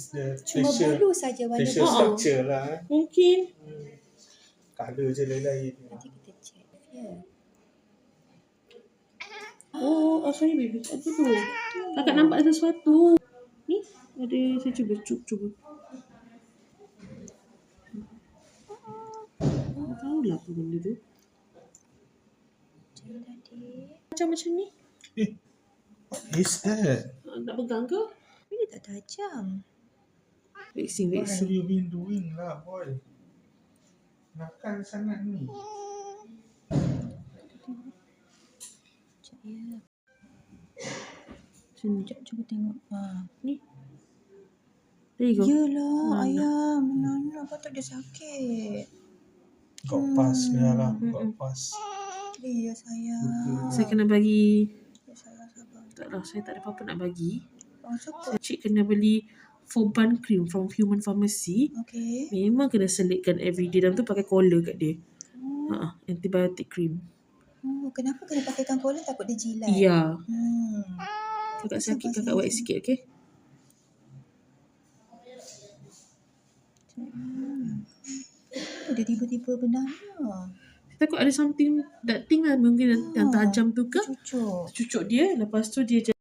It's the Cuma bulu saja warna facial bulu. structure lah. Mungkin. Colour je lain-lain. Nanti kita check. Ya. Oh, sorry baby. Apa tu? Kakak nampak ada sesuatu. Ni ada, saya cuba. Tak tahulah apa benda tu. Macam tadi. Macam ni. What is that? Nak pegang ke? Ini tak tajam. Vaksin. What have you been doing lah, boy? Nakal sangat ni. Sekejap ya. Sini. Sekejap cuba tengok. Ni. There you go. Yalah ayam. Nana patut dia sakit. Got pass dia lah. Got pass. Ya sayang. Saya kena bagi. Ya sayang sabar. Taklah, saya tak ada apa-apa nak bagi. Syukur. Cik kena beli Foban cream from Human Pharmacy. Okay. Memang kena selitkan everyday. Dalam tu pakai collar kat dia. Antibiotic cream. Kenapa kena pakaikan collar? Takut dia jilat. Ya. Kakak Sabar, sakit, kakak sayang. wet sikit, okay? Dia tiba-tiba benarnya. Takut ada something, that thing lah mungkin yang tajam tu ke. Cucuk. Cucuk dia, lepas tu dia